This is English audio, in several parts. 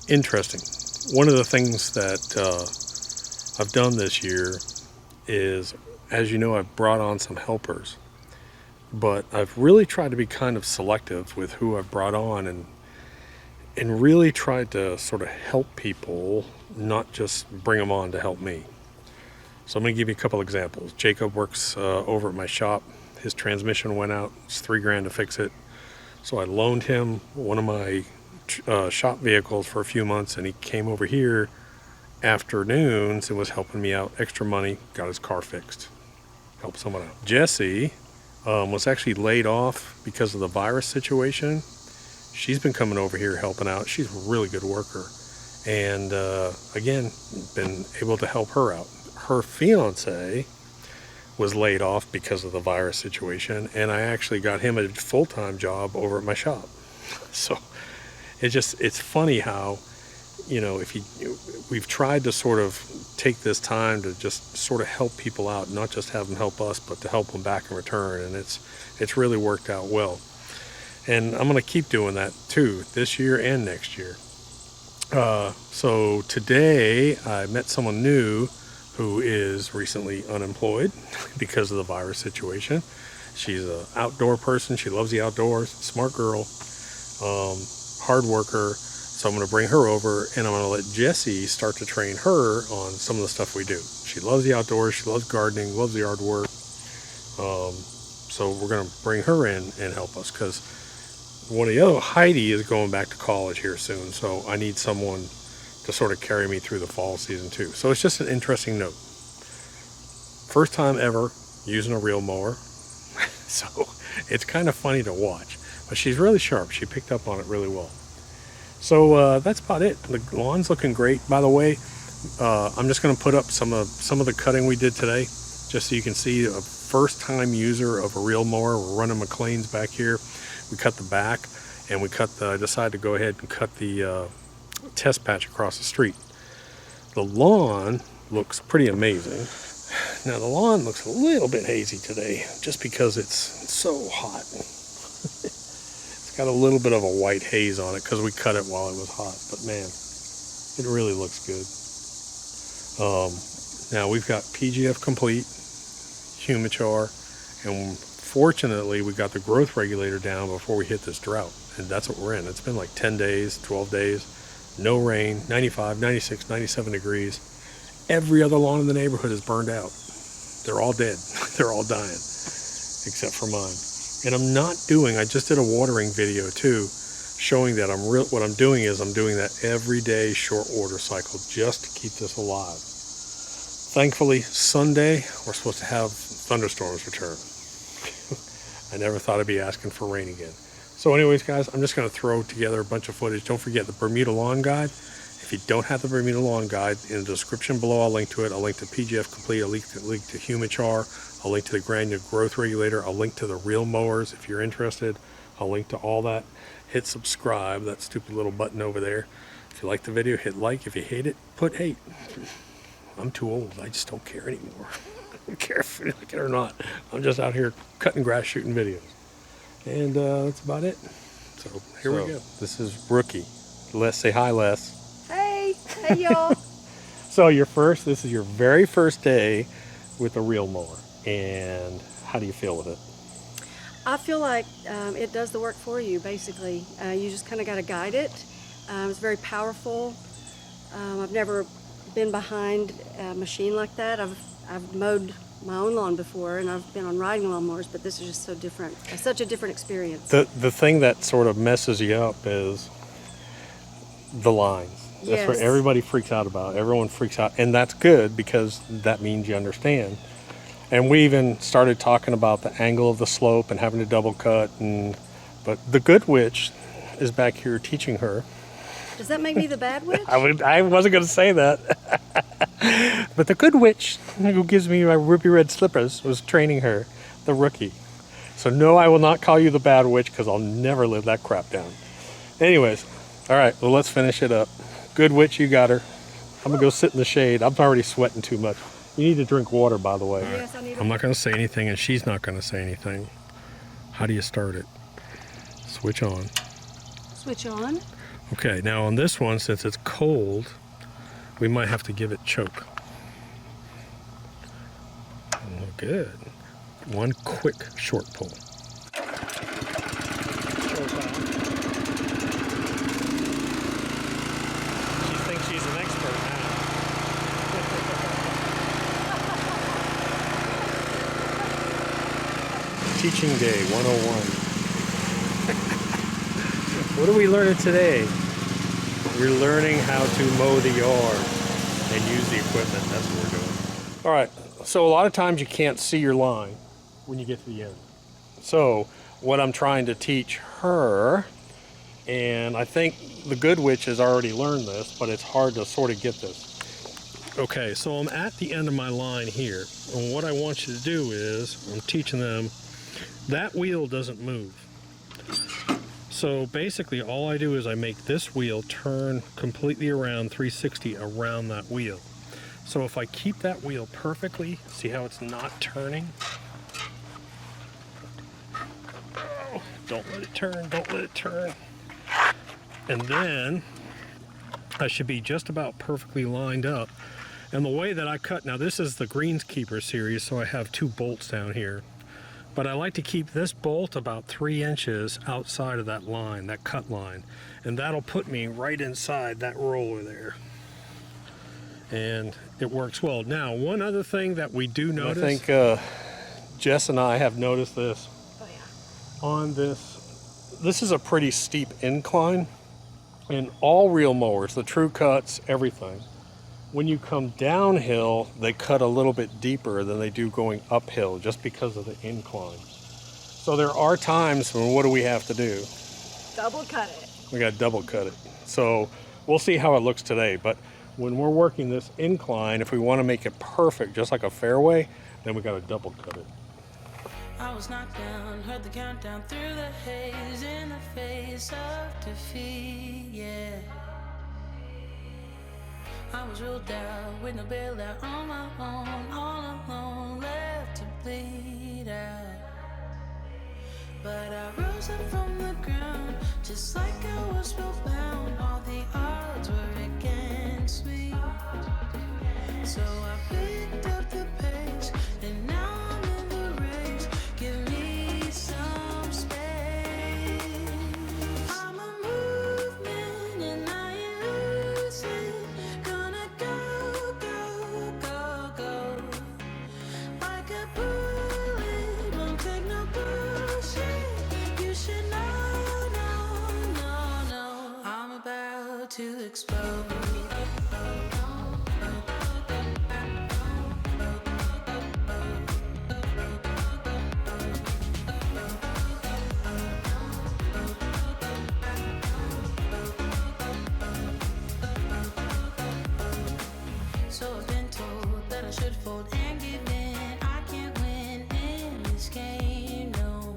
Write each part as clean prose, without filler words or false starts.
interesting. One of the things that I've done this year is, as you know, I've brought on some helpers, but I've really tried to be kind of selective with who I've brought on, and really tried to sort of help people, not just bring them on to help me. So I'm going to give you a couple examples. Jacob works over at my shop. His transmission went out. It's $3,000 to fix it. So I loaned him one of my shop vehicles for a few months, and he came over here afternoons and was helping me out. Extra money, got his car fixed. Helped someone out. Jesse was actually laid off because of the virus situation. She's been coming over here helping out. She's a really good worker. And again, been able to help her out. Her fiance was laid off because of the virus situation, and I actually got him a full-time job over at my shop. So it's funny how, you know, we've tried to sort of take this time to just sort of help people out, not just have them help us, but to help them back in return, and it's really worked out well. And I'm going to keep doing that too, this year and next year. So today I met someone new who is recently unemployed because of the virus situation. She's an outdoor person. She loves the outdoors, smart girl, hard worker. So I'm going to bring her over, and I'm going to let Jessie start to train her on some of the stuff we do. She loves the outdoors. She loves gardening, loves the yard work. So we're going to bring her in and help us, because one of the other, Heidi, is going back to college here soon. So I need someone to sort of carry me through the fall season too. So it's just an interesting note. First time ever using a reel mower. So it's kind of funny to watch, but she's really sharp. She picked up on it really well. So that's about it. The lawn's looking great. By the way, I'm just going to put up some of the cutting we did today, just so you can see a first time user of a reel mower. We're running McLean's back here. We cut the back, and we decided to go ahead and cut the test patch across the street. The lawn looks pretty amazing. Now the lawn looks a little bit hazy today, just because it's so hot. It's got a little bit of a white haze on it because we cut it while it was hot, but man, it really looks good. Now we've got PGF complete, Humichar, and fortunately we got the growth regulator down before we hit this drought, and that's what we're in. It's been like 10 days, 12 days. No rain, 95, 96, 97 degrees. Every other lawn in the neighborhood is burned out. They're all dead. They're all dying, except for mine. And I just did a watering video too, showing that what I'm doing is I'm doing that everyday short order cycle just to keep this alive. Thankfully, Sunday, we're supposed to have thunderstorms return. I never thought I'd be asking for rain again. So anyways, guys, I'm just going to throw together a bunch of footage. Don't forget the Bermuda Lawn Guide. If you don't have the Bermuda Lawn Guide, in the description below, I'll link to it. I'll link to PGF Complete. I'll link to Humichar. I'll link to the granular growth regulator. I'll link to the reel mowers if you're interested. I'll link to all that. Hit subscribe, that stupid little button over there. If you like the video, hit like. If you hate it, put hate. I'm too old. I just don't care anymore. I don't care if you like it or not. I'm just out here cutting grass, shooting videos. And that's about it. So here we go. This is Rookie. Les, say hi, Les. Hey y'all. So this is your very first day with a reel mower, and how do you feel with it? I feel like it does the work for you, basically. You just kind of got to guide it. It's very powerful. I've never been behind a machine like that. I've mowed my own lawn before, and I've been on riding lawnmowers, but this is just so different. It's such a different experience. The thing that sort of messes you up is the lines. That's what everybody freaks out about. Everyone freaks out, and that's good, because that means you understand. And we even started talking about the angle of the slope and having to double cut, but the good witch is back here teaching her. Does that make me the bad witch? I wasn't going to say that. But the good witch, who gives me my ruby red slippers, was training her, the Rookie. So no, I will not call you the bad witch, because I'll never live that crap down. Anyways, all right, well, let's finish it up. Good witch, you got her. I'm going to go sit in the shade. I'm already sweating too much. You need to drink water, by the way. Yes, I need I'm not going to say anything, and she's not going to say anything. How do you start it? Switch on. Switch on. Okay, now on this one, since it's cold, we might have to give it choke. Oh, good. One quick short pull. She thinks she's an expert now. Teaching Day 101. What are we learning today? We're learning how to mow the yard and use the equipment. That's what we're doing. All right, so a lot of times you can't see your line when you get to the end. So what I'm trying to teach her, and I think the good witch has already learned this, but it's hard to sort of get this. Okay, so I'm at the end of my line here, and what I want you to do is, I'm teaching them, that wheel doesn't move. So basically all I do is I make this wheel turn completely around 360 around that wheel. So if I keep that wheel perfectly, see how it's not turning? Oh, don't let it turn, don't let it turn. And then I should be just about perfectly lined up. And the way that I cut, now this is the Greenskeeper series, so I have 2 bolts down here. But I like to keep this bolt about 3 inches outside of that line, that cut line. And that'll put me right inside that roller there. And it works well. Now, one other thing that we do notice. I think Jess and I have noticed this. Oh, yeah. On this is a pretty steep incline. And all reel mowers, the True Cuts, everything, when you come downhill, they cut a little bit deeper than they do going uphill just because of the incline. So there are times when what do we have to do? Double cut it. We got to double cut it. So we'll see how it looks today. But when we're working this incline, if we want to make it perfect, just like a fairway, then we got to double cut it. I was knocked down, heard the countdown through the haze in the face of defeat, yeah. I was ruled out with no bailout on my own, all alone, left to bleed out. But I rose up from the ground, just like I was spellbound. All the odds were against me. So I picked up the pace, and now I'm in the race. Give me some space. I'm a movement, and I ain't losing. Gonna go, go, go, go. Like a bullet, won't take no bullshit. You should know, no, no, no. I'm about to explode. So I've been told that I should fold and give in. I can't win in this game, no.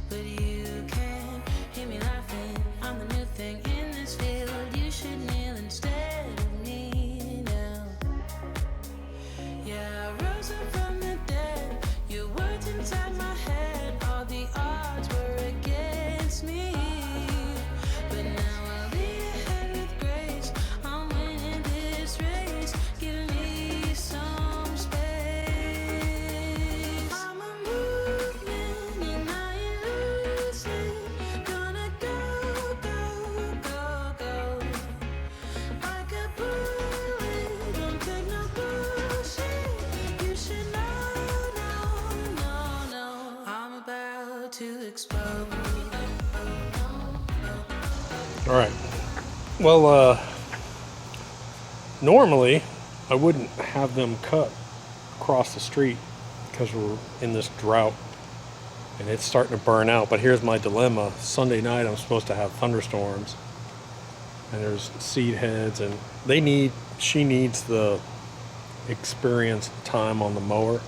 But you can hear me laughing. I'm the new thing in this field. You should kneel instead of me now. Yeah, I rose up from the dead. Your words inside my head. All the odds were against me. But now I'll lead ahead with grace. I'm winning this race. Give me some space. I'm a movement and I ain't losing. Gonna go, go, go, go. Like a bullet, don't take no bullshit. You should know, no, no, no. I'm about to explode. All right. Well, normally I wouldn't have them cut across the street because we're in this drought and it's starting to burn out. But here's my dilemma. Sunday night I'm supposed to have thunderstorms and there's seed heads and she needs the experience time on the mower.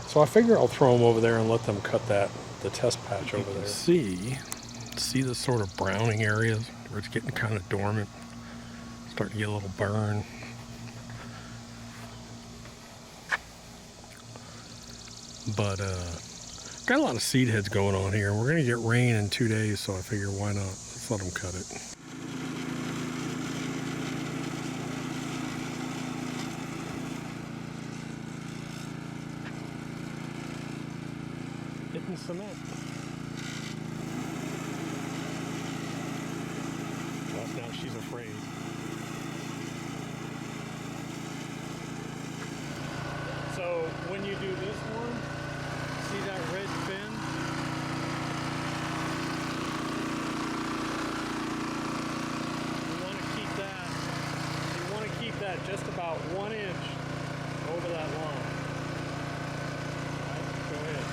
So I figure I'll throw them over there and let them cut the test patch over there. See the sort of browning areas where it's getting kind of dormant, starting to get a little burn. But got a lot of seed heads going on here. We're gonna get rain in 2 days, so I figure why not? Let's let them cut it. putting cement. Well, now she's afraid. So when you do this one, see that red fin? You want to keep that. You want to keep that just about 1 inch over that line. All right, go ahead.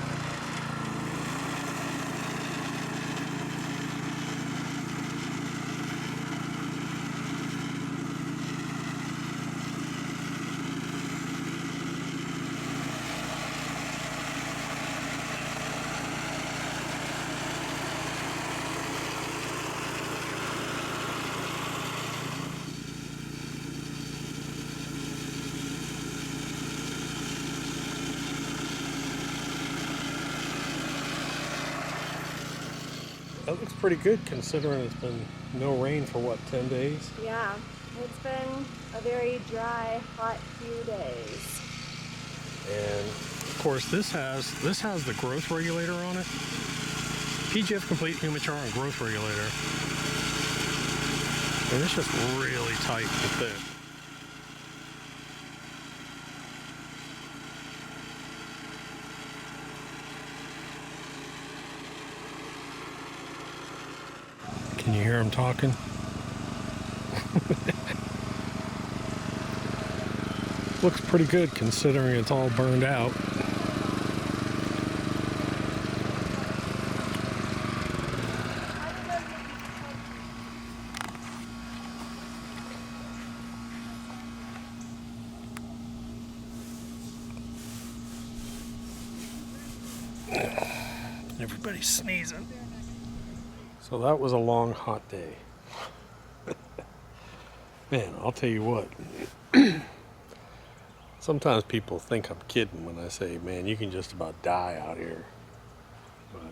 That looks pretty good considering it's been no rain for what, 10 days? Yeah, it's been a very dry, hot few days. And of course this has the growth regulator on it. PGF Complete Humichar and growth regulator. And it's just really tight and thick. Can you hear him talking? Looks pretty good considering it's all burned out. Everybody's sneezing. So that was a long, hot day. Man, I'll tell you what. Sometimes people think I'm kidding when I say, man, you can just about die out here. But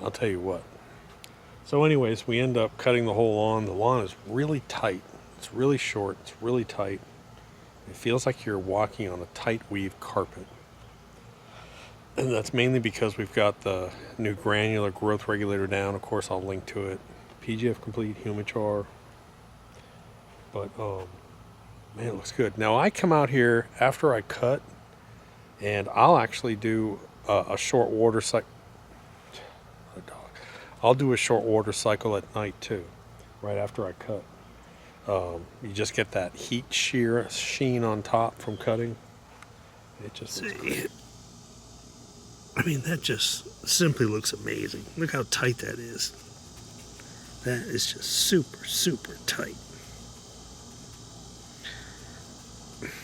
I'll tell you what. So anyways, we end up cutting the whole lawn. The lawn is really tight. It's really short. It's really tight. It feels like you're walking on a tight weave carpet. And that's mainly because we've got the new granular growth regulator down. Of course, I'll link to it. PGF Complete Humichar. But, man, it looks good. Now, I come out here after I cut, and I'll actually do a short water cycle. I'll do a short water cycle at night, too, right after I cut. You just get that heat sheen on top from cutting. It just looks great. I mean, that just simply looks amazing. Look how tight that is. That is just super, super tight.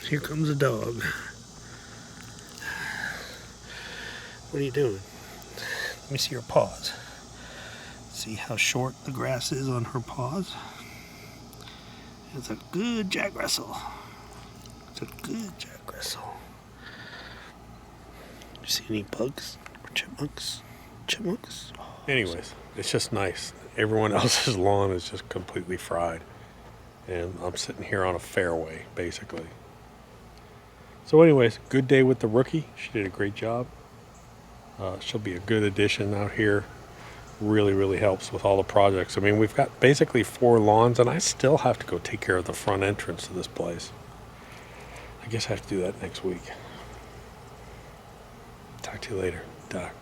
Here comes a dog. What are you doing? Let me see your paws. See how short the grass is on her paws? It's a good Jack Russell. It's a good Jack Russell. You see any bugs or chipmunks? Chipmunks? Oh, anyways, it's just nice. Everyone else's lawn is just completely fried. And I'm sitting here on a fairway, basically. So anyways, good day with the rookie. She did a great job. She'll be a good addition out here. Really, really helps with all the projects. I mean, we've got basically 4 lawns, and I still have to go take care of the front entrance to this place. I guess I have to do that next week. Talk to you later. Doc.